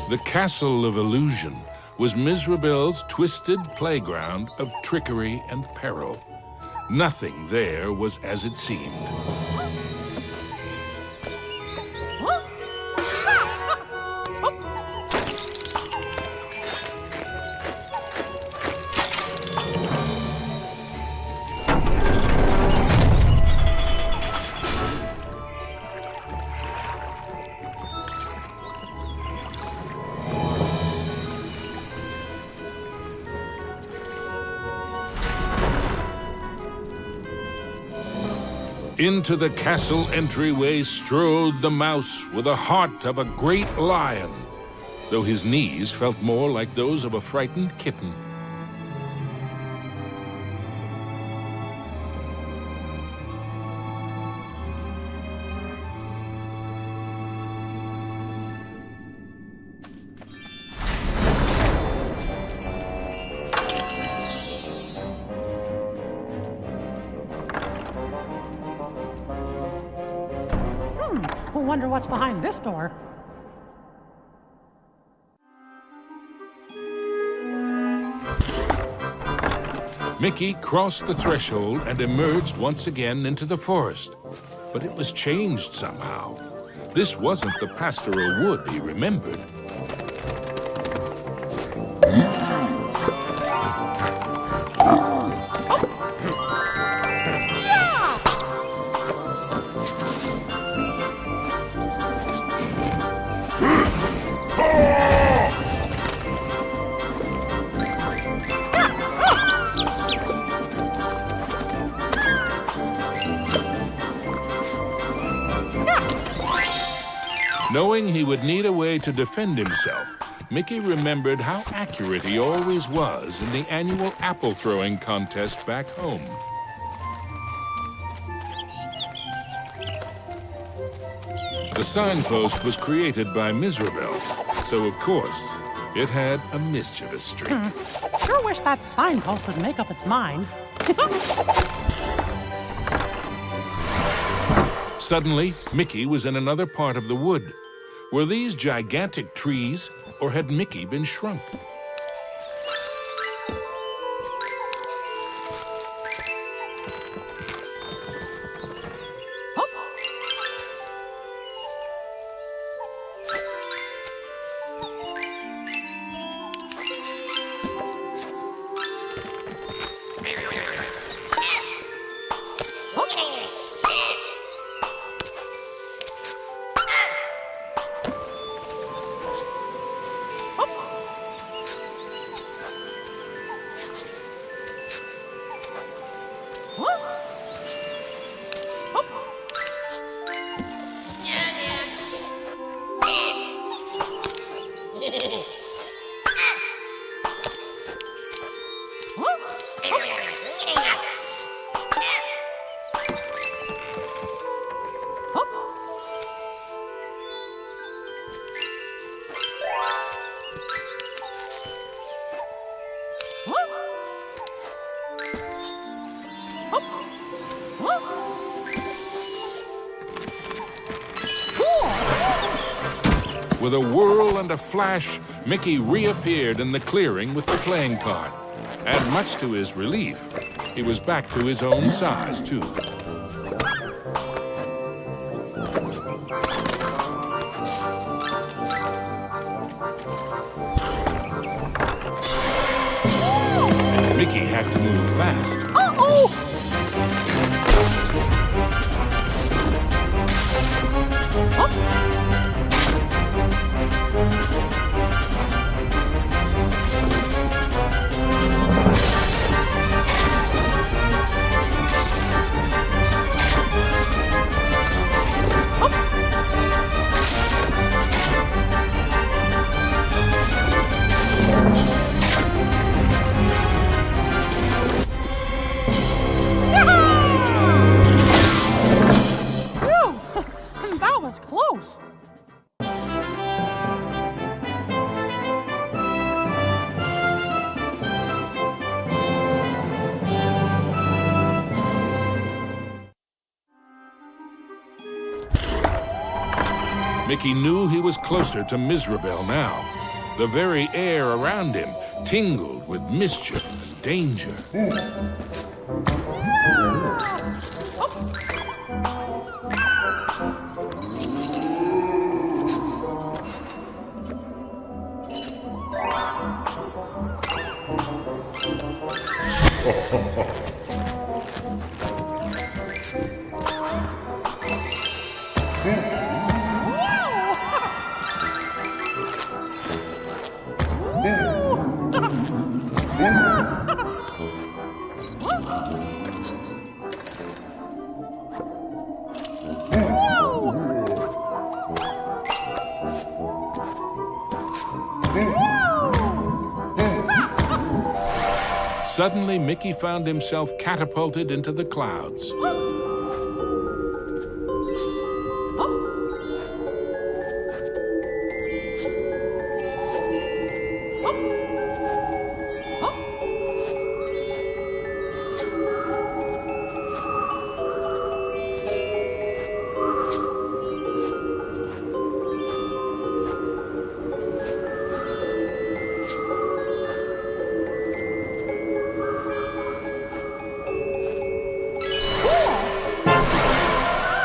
The Castle of Illusion was Mizrabel's twisted playground of trickery and peril. Nothing there was as it seemed. Into the castle entryway strode the mouse with the heart of a great lion, though his knees felt more like those of a frightened kitten. I wonder what's behind this door. Mickey crossed the threshold and emerged once again into the forest. But it was changed somehow. This wasn't the pastoral wood he remembered. Knowing he would need a way to defend himself, Mickey remembered how accurate he always was in the annual apple-throwing contest back home. The signpost was created by Mizrabel, so of course, it had a mischievous streak. Sure wish that signpost would make up its mind. Suddenly, Mickey was in another part of the wood. Were these gigantic trees, or had Mickey been shrunk? With a whirl and a flash, Mickey reappeared in the clearing with the playing card. And much to his relief, he was back to his own size, too. Mickey had to move fast. Mickey knew he was closer to Mizrabel now. The very air around him tingled with mischief and danger. Suddenly, Mickey found himself catapulted into the clouds.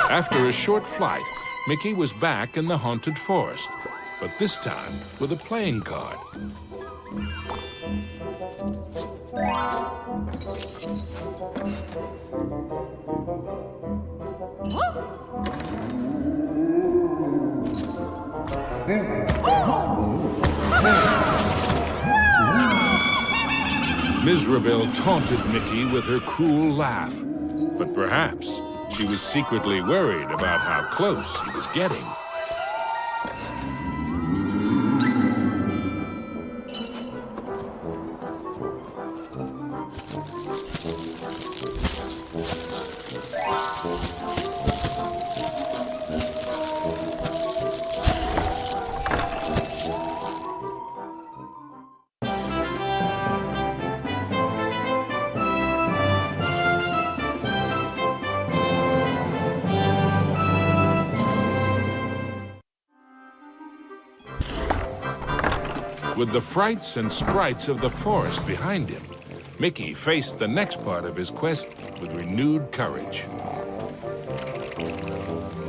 After a short flight, Mickey was back in the haunted forest, but this time with a playing card. Mizrabel taunted Mickey with her cruel laugh, but perhaps she was secretly worried about how close he was getting. With the frights and sprites of the forest behind him, Mickey faced the next part of his quest with renewed courage.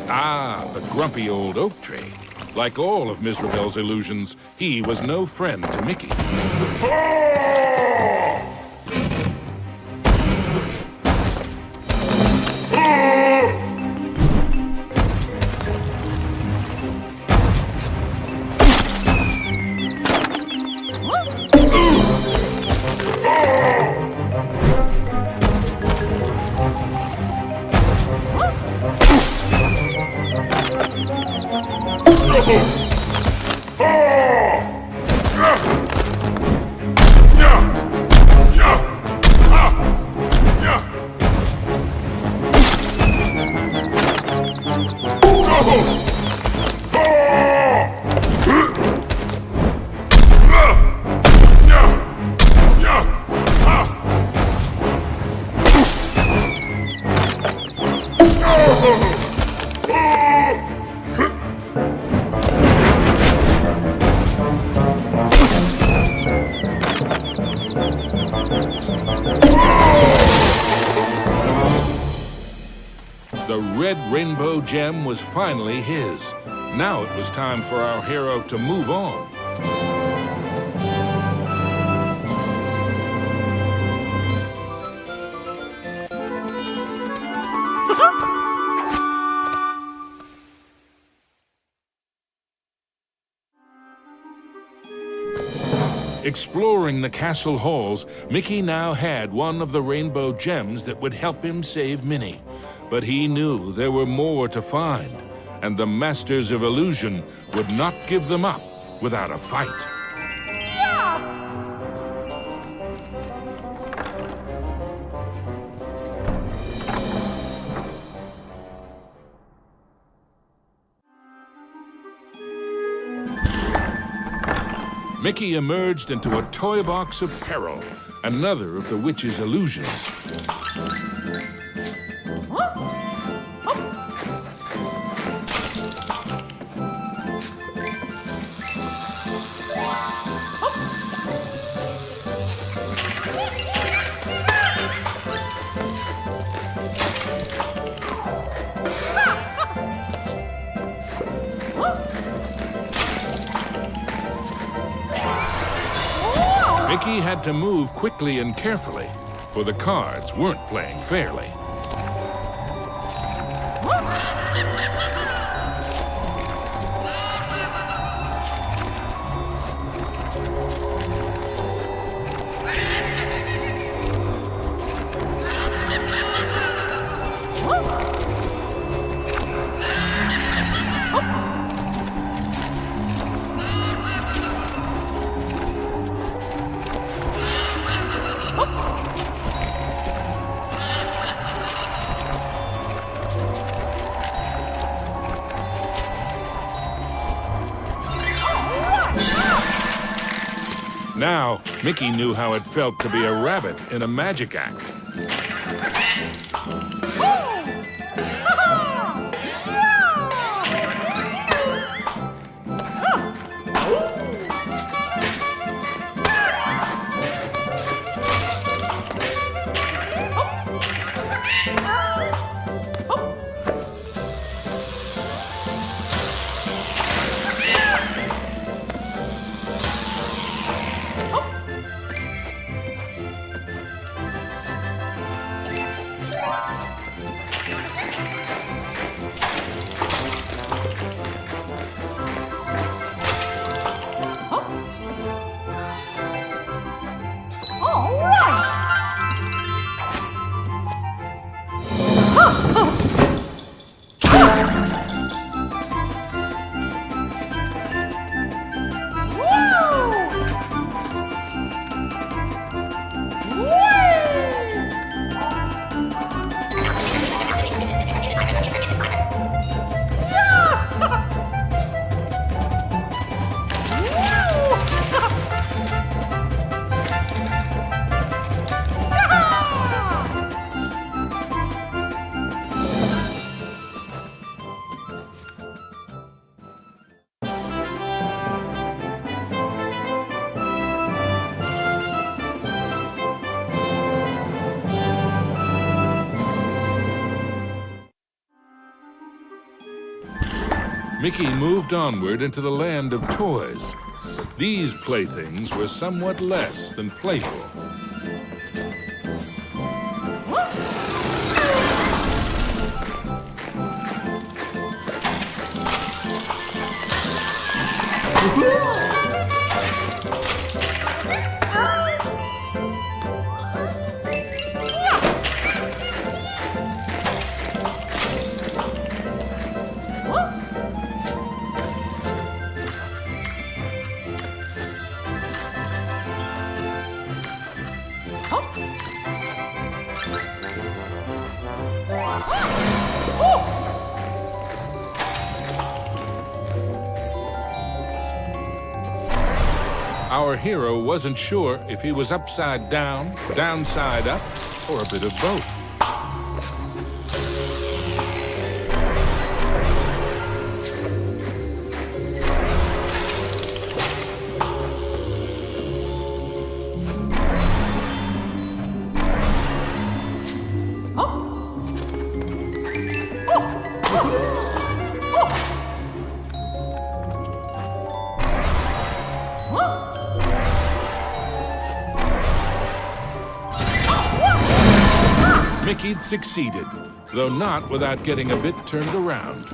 Ah, the grumpy old oak tree. Like all of Mizrabel's illusions, he was no friend to Mickey. The red rainbow gem was finally his. Now it was time for our hero to move on. Exploring the castle halls, Mickey now had one of the rainbow gems that would help him save Minnie. But he knew there were more to find, and the Masters of Illusion would not give them up without a fight. Mickey emerged into a toy box of peril, another of the witch's illusions. Mickey had to move quickly and carefully, for the cards weren't playing fairly. Now, Mickey knew how it felt to be a rabbit in a magic act. Mickey moved onward into the land of toys. These playthings were somewhat less than playful. Our hero wasn't sure if he was upside down, downside up, or a bit of both. Mickey'd succeeded, though not without getting a bit turned around.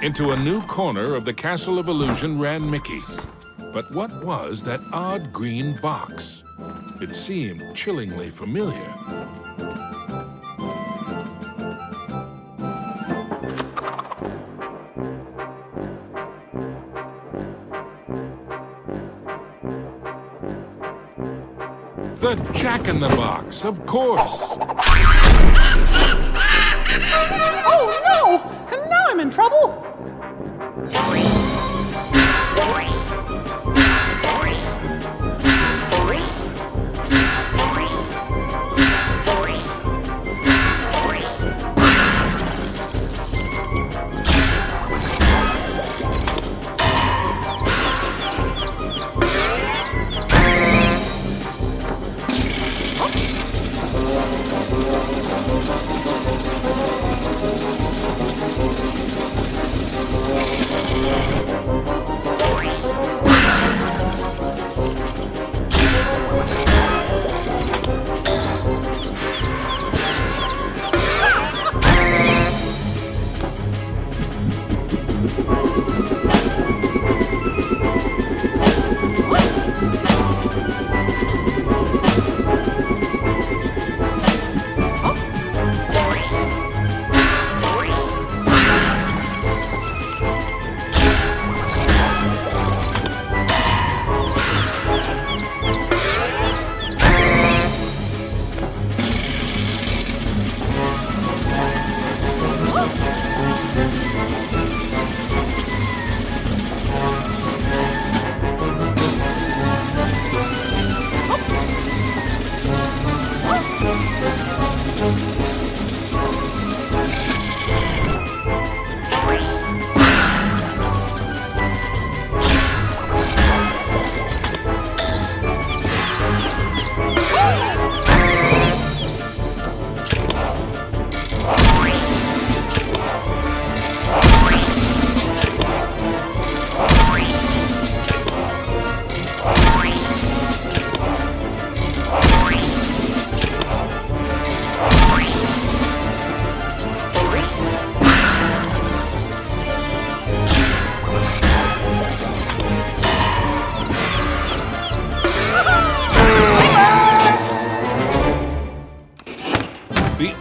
Into a new corner of the Castle of Illusion ran Mickey. But what was that odd green box? It seemed chillingly familiar. The Jack-in-the-Box, of course! Oh no! And now I'm in trouble!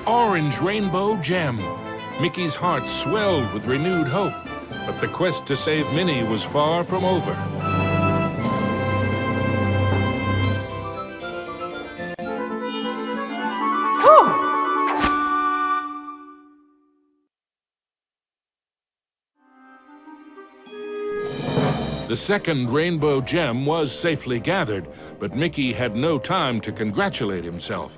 Orange rainbow gem. Mickey's heart swelled with renewed hope, but the quest to save Minnie was far from over. The second rainbow gem was safely gathered, but Mickey had no time to congratulate himself.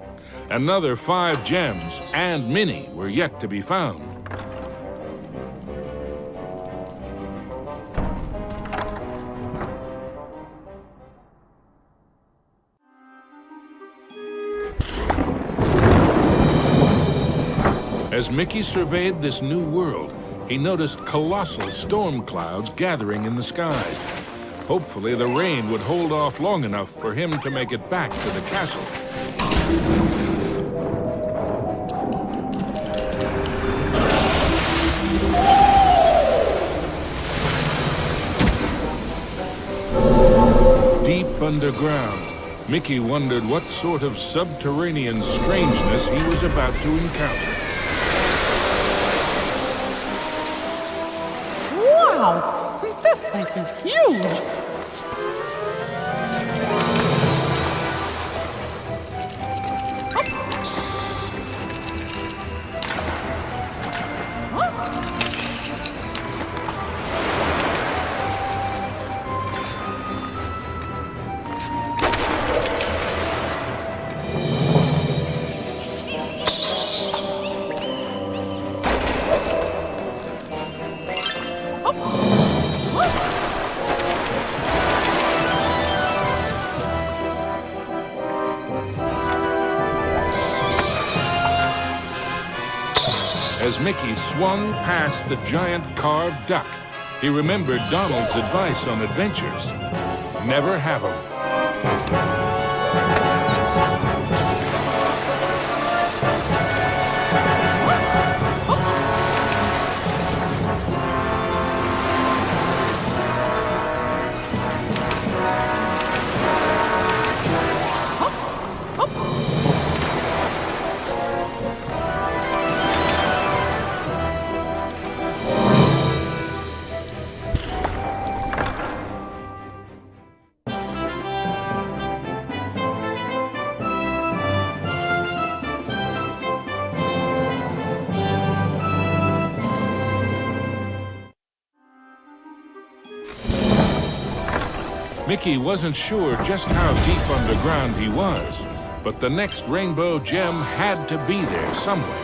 Another 5 gems and Minnie were yet to be found. As Mickey surveyed this new world, he noticed colossal storm clouds gathering in the skies. Hopefully, the rain would hold off long enough for him to make it back to the castle. Deep underground, Mickey wondered what sort of subterranean strangeness he was about to encounter. Wow! This place is huge! As Mickey swung past the giant carved duck, he remembered Donald's advice on adventures. Never have 'em. Mickey wasn't sure just how deep underground he was, but the next rainbow gem had to be there somewhere.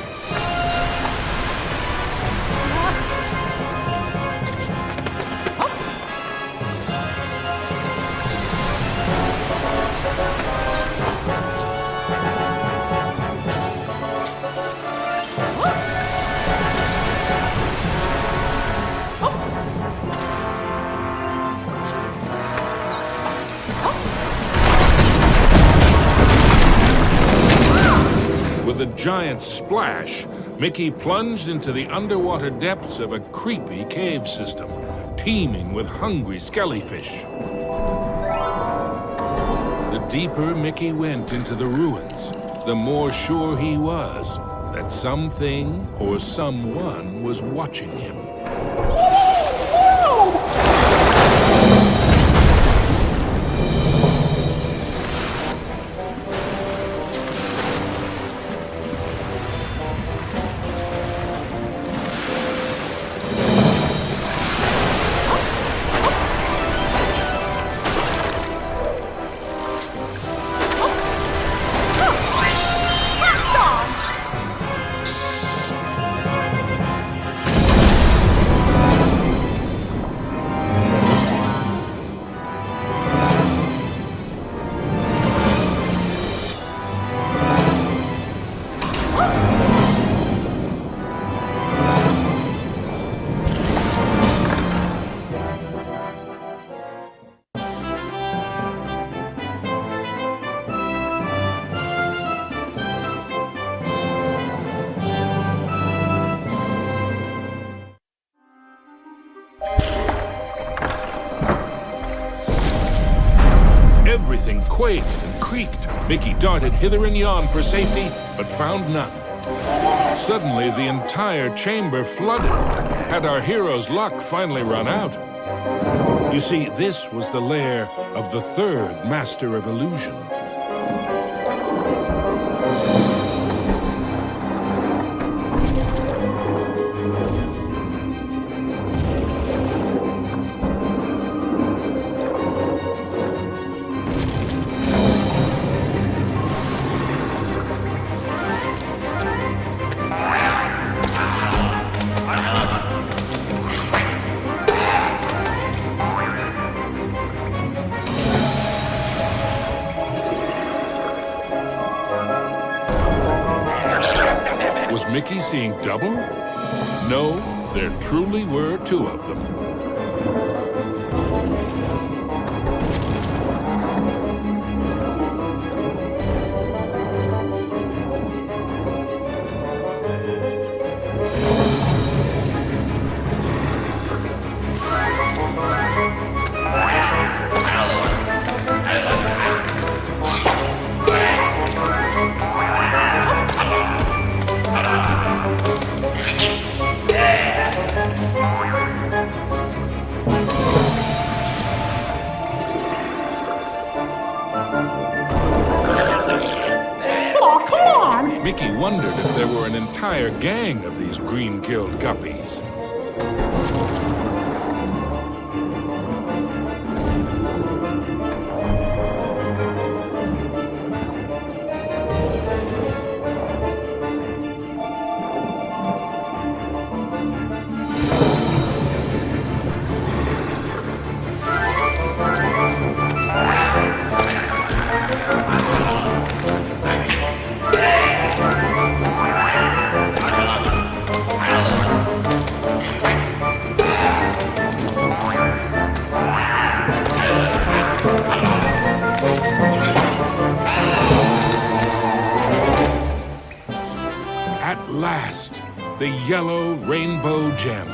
With a giant splash, Mickey plunged into the underwater depths of a creepy cave system, teeming with hungry skellyfish. The deeper Mickey went into the ruins, the more sure he was that something or someone was watching him. Everything quaked and creaked. Mickey darted hither and yon for safety, but found none. Suddenly, the entire chamber flooded. Had our hero's luck finally run out? You see, this was the lair of the third Master of Illusion. Was Mickey seeing double? No, there truly were two of them. Mickey wondered if there were an entire gang of these green-killed guppies. At last, the yellow rainbow gem.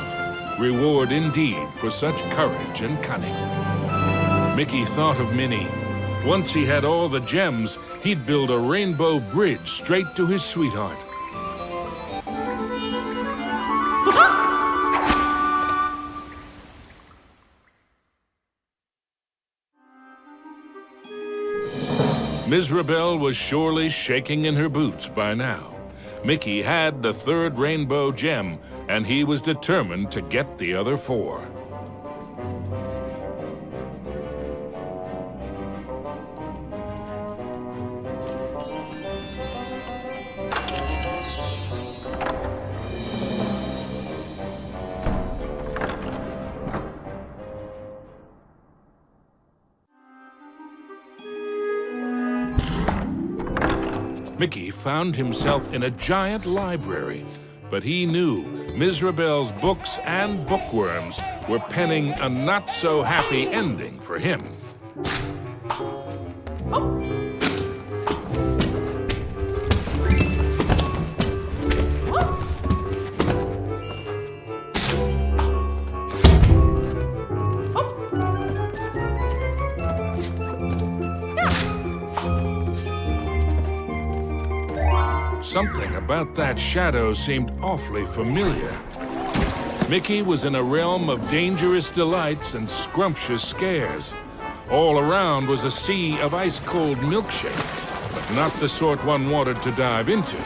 Reward indeed for such courage and cunning. Mickey thought of Minnie. Once he had all the gems, he'd build a rainbow bridge straight to his sweetheart. Mizrabel was surely shaking in her boots by now. Mickey had the third rainbow gem, and he was determined to get the other four. Mickey found himself in a giant library, but he knew Mizrabel's books and bookworms were penning a not-so-happy ending for him. Something about that shadow seemed awfully familiar. Mickey was in a realm of dangerous delights and scrumptious scares. All around was a sea of ice-cold milkshake, but not the sort one wanted to dive into.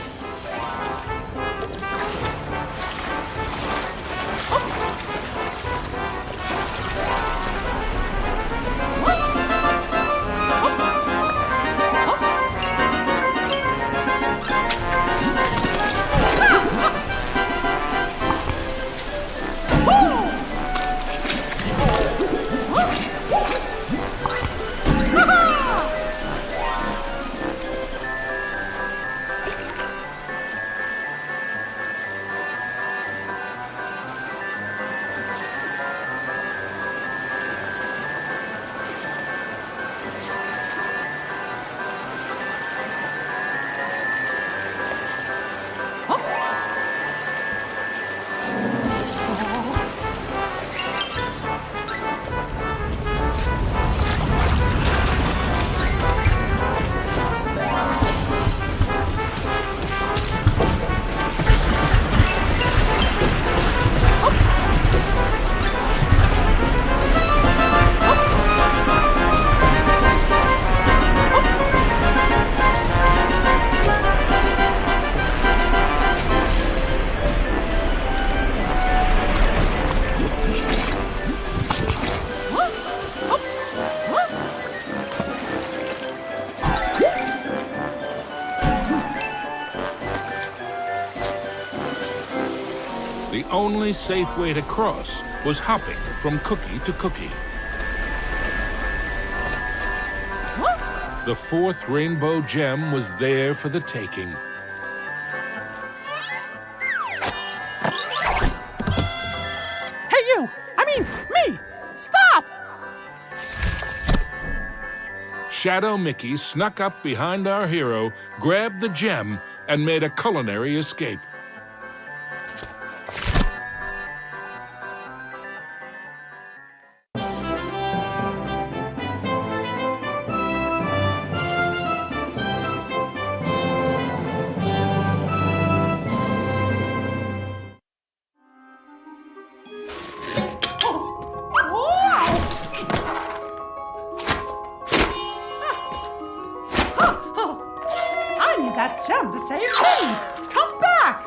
The only safe way to cross was hopping from cookie to cookie. The fourth rainbow gem was there for the taking. Hey, you! I mean, me! Stop! Shadow Mickey snuck up behind our hero, grabbed the gem, and made a culinary escape. I need that gem to save me! Come back!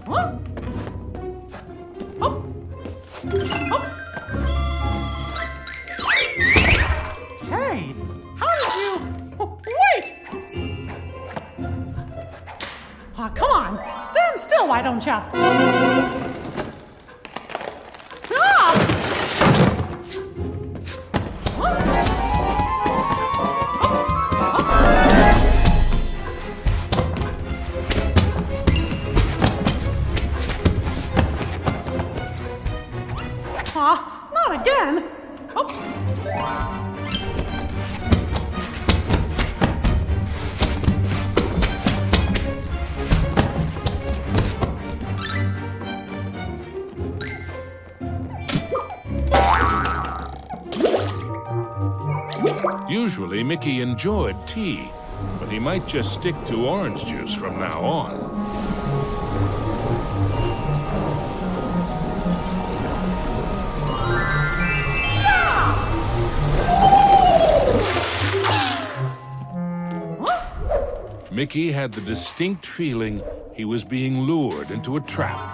Huh? Oh. Oh. Hey, how did you... Oh, wait! Aw, come on, stand still, why don't ya? Not again! Oh. Usually, Mickey enjoyed tea, but he might just stick to orange juice from now on. Mickey had the distinct feeling he was being lured into a trap.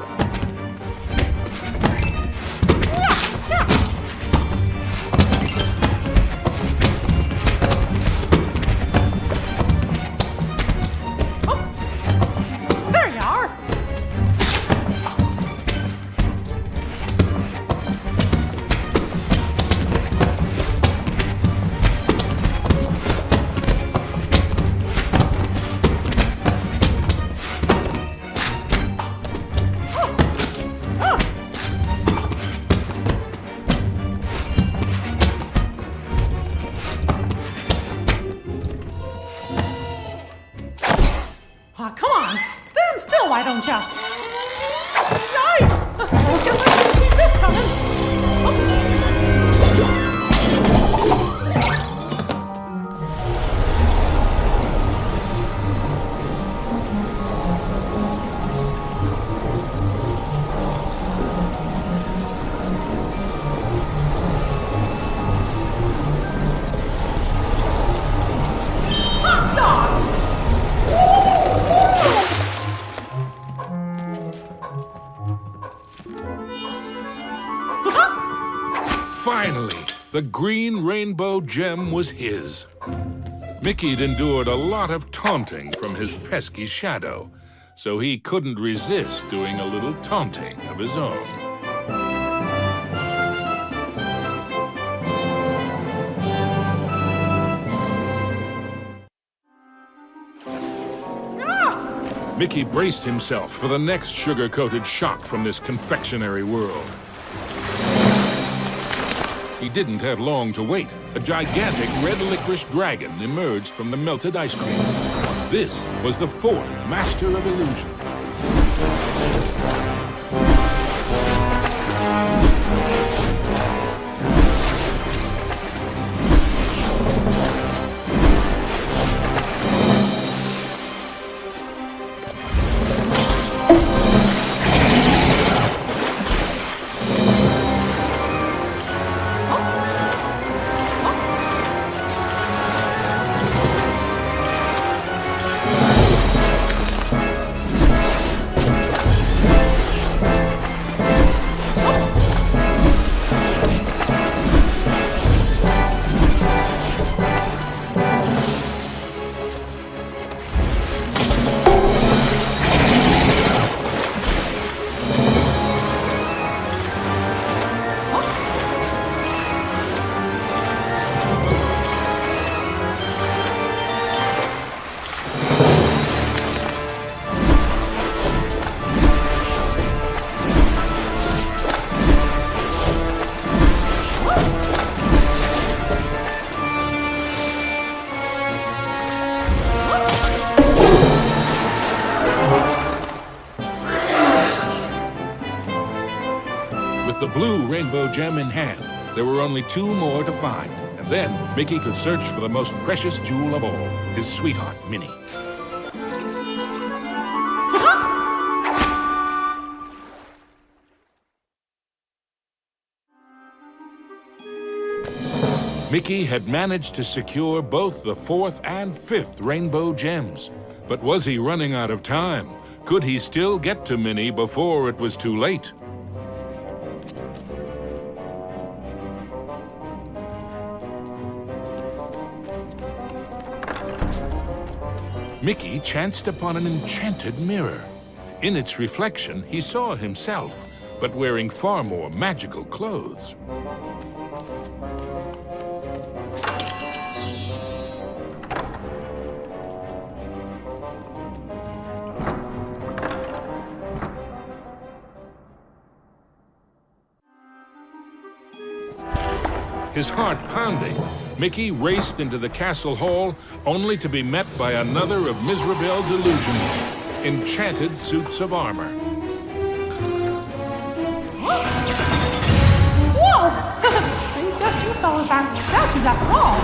Finally, the green rainbow gem was his. Mickey'd endured a lot of taunting from his pesky shadow, so he couldn't resist doing a little taunting of his own. Mickey braced himself for the next sugar-coated shock from this confectionery world. He didn't have long to wait. A gigantic red licorice dragon emerged from the melted ice cream. This was the fourth master of illusion. With the blue rainbow gem in hand, there were only 2 more to find. And then Mickey could search for the most precious jewel of all, his sweetheart, Minnie. Mickey had managed to secure both the 4th and 5th rainbow gems. But was he running out of time? Could he still get to Minnie before it was too late? Mickey chanced upon an enchanted mirror. In its reflection, he saw himself, but wearing far more magical clothes. His heart pounding, Mickey raced into the castle hall, only to be met by another of Mizrabel's illusions, enchanted suits of armor. Whoa! I guess you fellas aren't statues after all.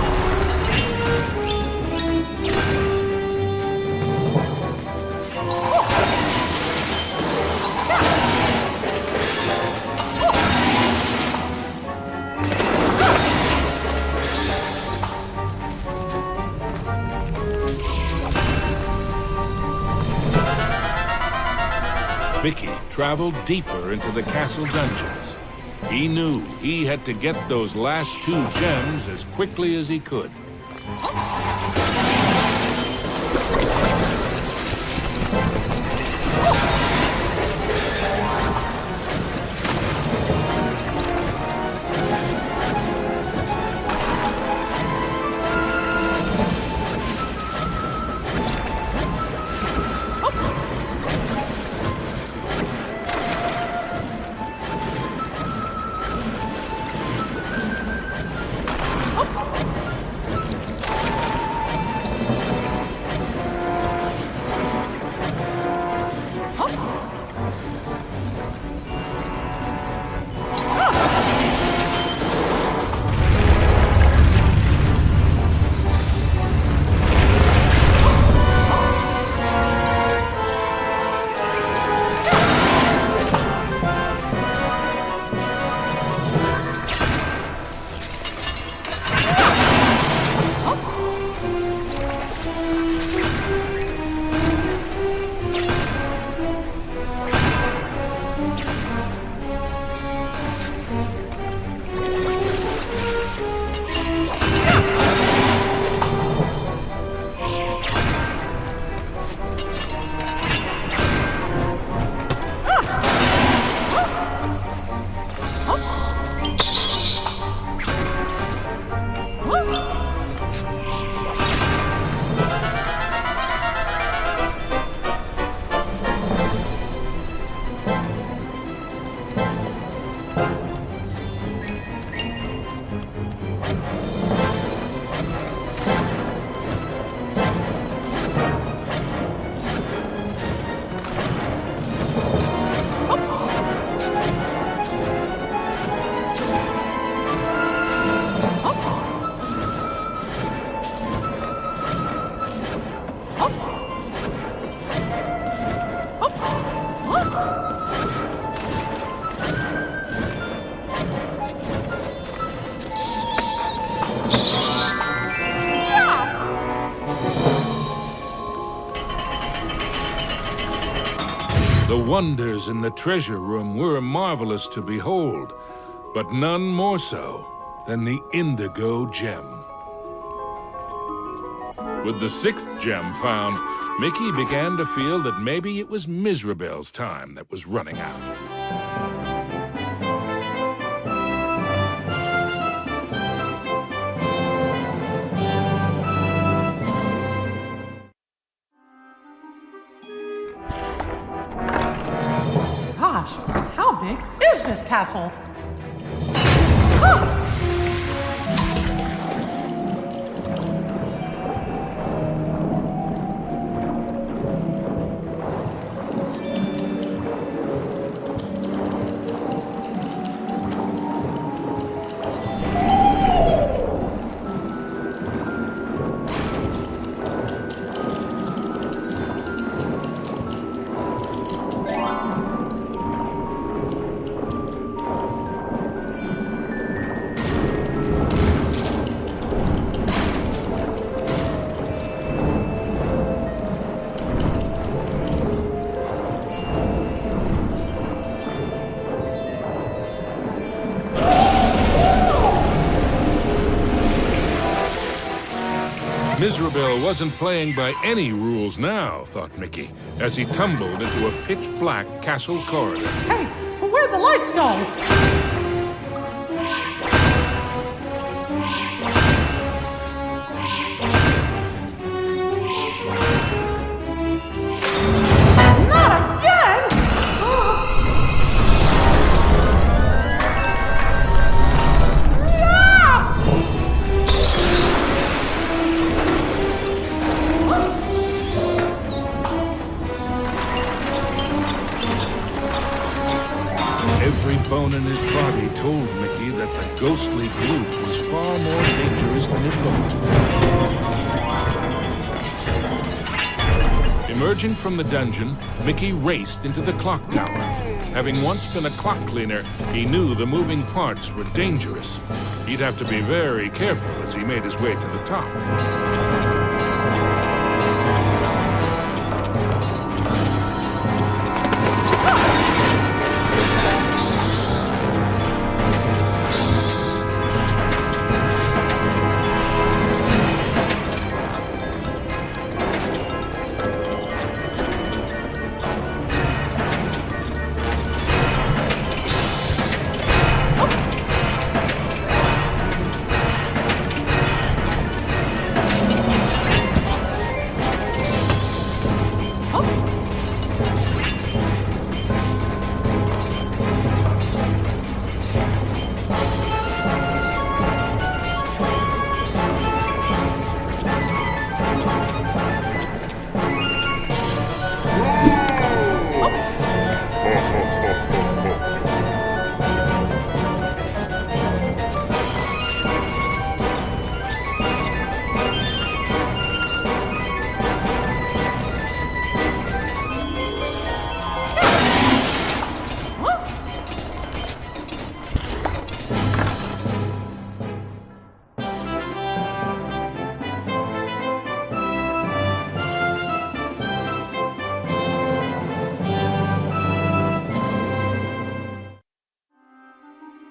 Mickey traveled deeper into the castle dungeons. He knew he had to get those last 2 gems as quickly as he could. wonders in the treasure room were marvelous to behold, but none more so than the indigo gem. With the 6th gem found, Mickey began to feel that maybe it was Miserabel's time that was running out. Gosh, how big is this castle? Ah! Miserabel wasn't playing by any rules now, thought Mickey, as he tumbled into a pitch-black castle corridor. Hey, where'd the lights go? Not again! Every bone in his body told Mickey that the ghostly group was far more dangerous than it looked. Emerging from the dungeon, Mickey raced into the clock tower. Having once been a clock cleaner, he knew the moving parts were dangerous. He'd have to be very careful as he made his way to the top.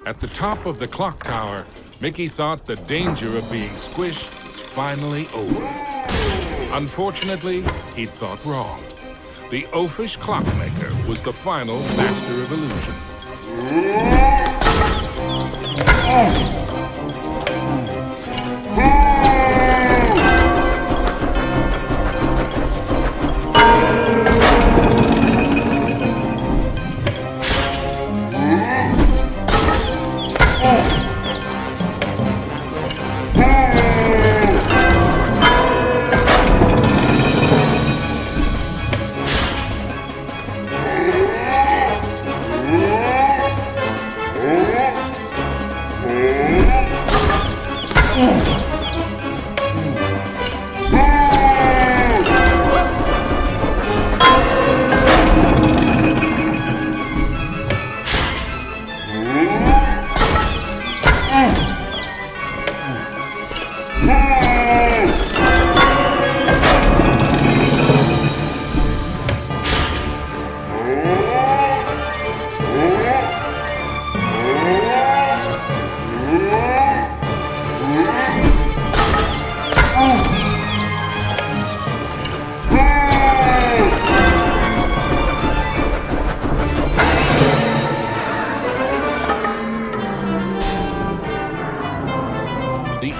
At the top of the clock tower, Mickey thought the danger of being squished was finally over. Unfortunately, he'd thought wrong. The oafish clockmaker was the final master of illusion.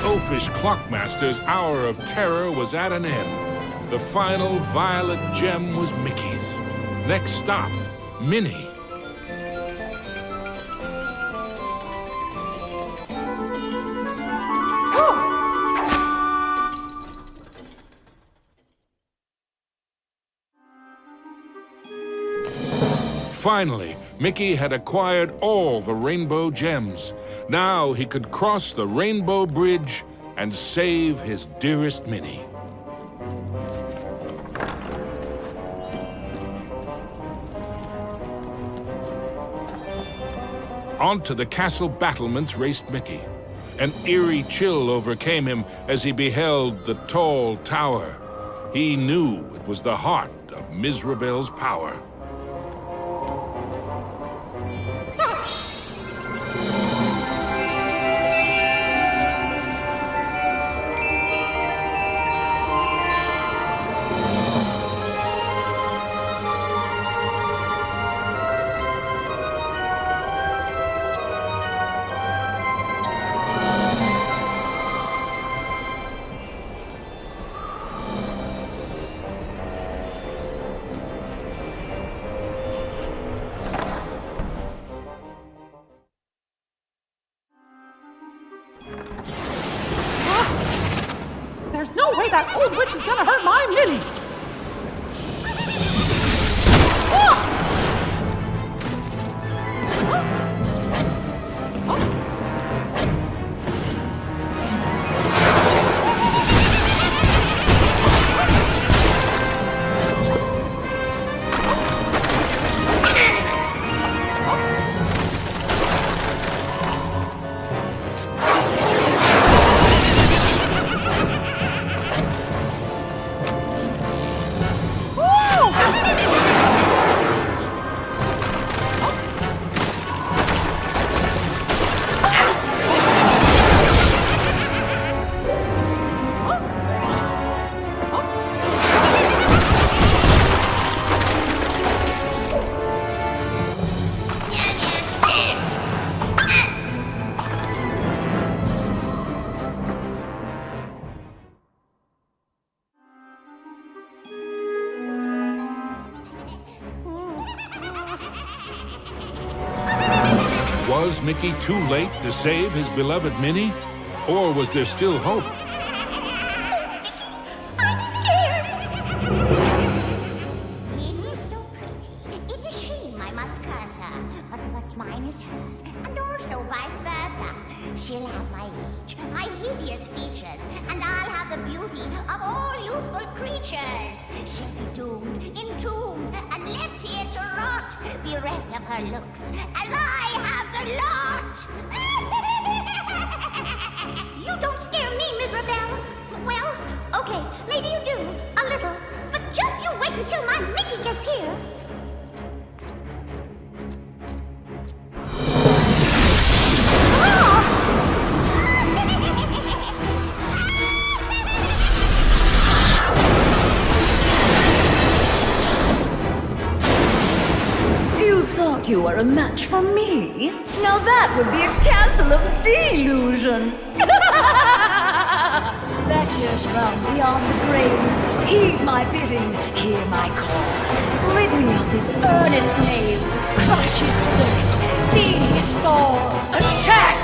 oafish clockmaster's hour of terror was at an end. The final violet gem was Mickey's. Next stop, Minnie. Finally, Mickey had acquired all the rainbow gems. Now he could cross the Rainbow Bridge and save his dearest Minnie. Onto the castle battlements raced Mickey. An eerie chill overcame him as he beheld the tall tower. He knew it was the heart of Mizrabel's power. There's no way that old witch is gonna hurt my Minnie! Was Mickey too late to save his beloved Minnie? Or was there still hope? I'm scared! Minnie's so pretty. It's a shame I must curse her. But what's mine is hers, and also vice versa. She'll have my age, my hideous features, and I'll have the beauty of all youthful creatures. She'll be doomed, entombed, and left here to rot, bereft of her looks, as I have the lot! You don't scare me, Mizrabel. Well, okay, maybe you do, a little. But just you wait until my Mickey gets here. You are a match for me? Now that would be a castle of delusion. Spectres from beyond the grave, heed my bidding, hear my call. Rid me of this earnest knave, crush his spirit, be his fall. Attack!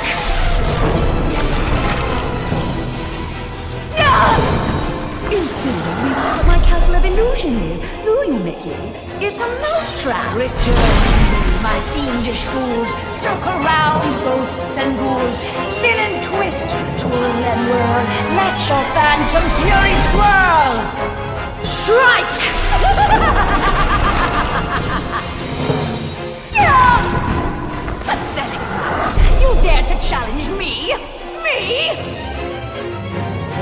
You still don't know what my castle of illusion is, do you, Mickey? It's a mousetrap. Return, my fiendish fools, circle round ghosts and ghouls, spin and twist, twirl and whirl, let your phantom fury swirl. Strike! Pathetic mouse! You dare to challenge me? Me?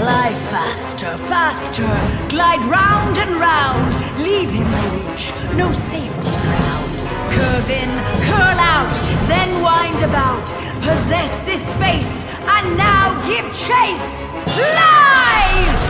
Fly faster, faster, glide round and round, leave him no reach, no safety ground. Curve in, curl out, then wind about, possess this space, and now give chase! Live!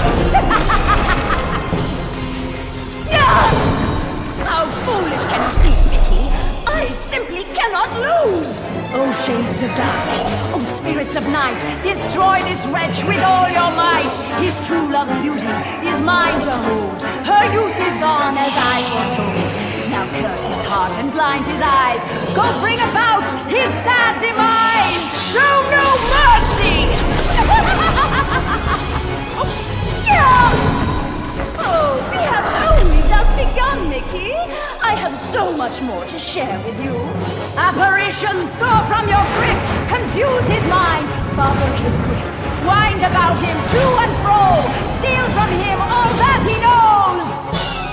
How foolish can you be, Mickey? I simply cannot lose! Oh, shades of darkness, Cold spirits of night, destroy this wretch with all your might. His true love's beauty is mine to hold. Her youth is gone as I foretold. Now curse his heart and blind his eyes. Go bring about his sad demise. Show no mercy! Oh, we have only just begun, Mickey. I have so much more to share with you. Apparitions soar from your grip, confuse his mind, bother his grip, wind about him to and fro, steal from him all that he knows.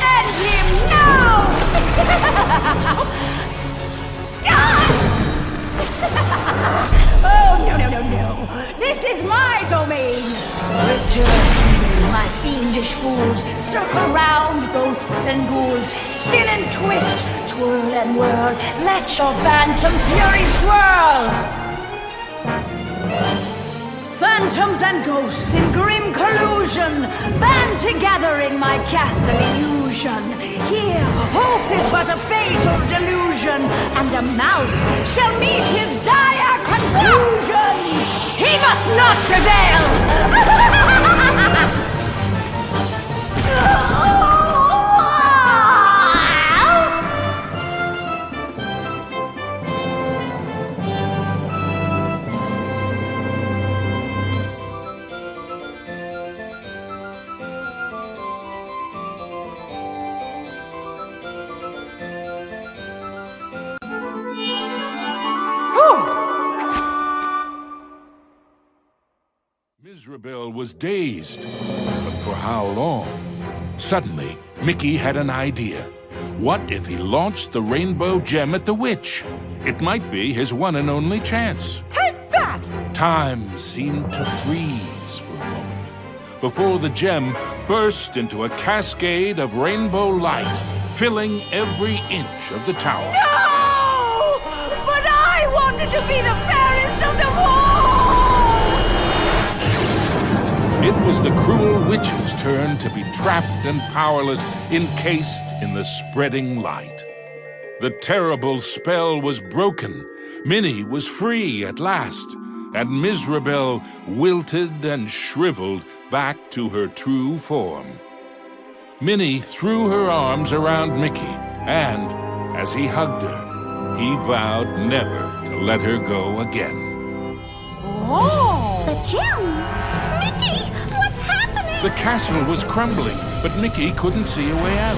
End him now! Oh, no. This is my domain. Return to me, my fiendish fools. Circle round, ghosts and ghouls. Spin and twist, twirl and whirl. Let your phantom fury swirl. Phantoms and ghosts in grim collusion band together in my castle illusion. Here, hope is but a fatal delusion, and a mouse shall meet his dire conclusion. He must not prevail! Mizrabel was dazed, but for how long? Suddenly, Mickey had an idea. What if he launched the rainbow gem at the witch? It might be his one and only chance. Take that! Time seemed to freeze for a moment before the gem burst into a cascade of rainbow light, filling every inch of the tower. No! But I wanted to be the fairest of them all! It was the cruel witch's turn to be trapped and powerless, encased in the spreading light. The terrible spell was broken. Minnie was free at last, and Mizrabel wilted and shriveled back to her true form. Minnie threw her arms around Mickey, and as he hugged her, he vowed never to let her go again. Oh! The gem! Mickey, what's happening? The castle was crumbling, but Mickey couldn't see a way out.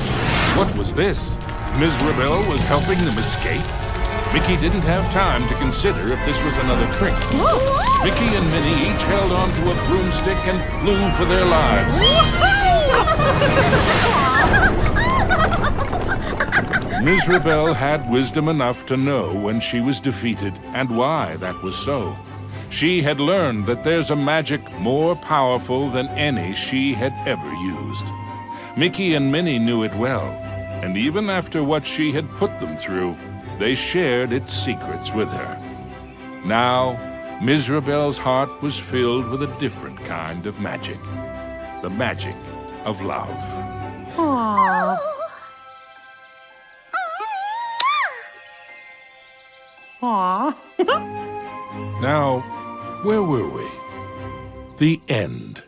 What was this? Mizrabel was helping them escape? Mickey didn't have time to consider if this was another trick. Mickey and Minnie each held onto a broomstick and flew for their lives. Mizrabel had wisdom enough to know when she was defeated and why that was so. She had learned that there's a magic more powerful than any she had ever used. Mickey and Minnie knew it well, and even after what she had put them through, they shared its secrets with her. Now, Mizrabel's heart was filled with a different kind of magic. The magic of love. Aww. Aww. Now, where were we? The end.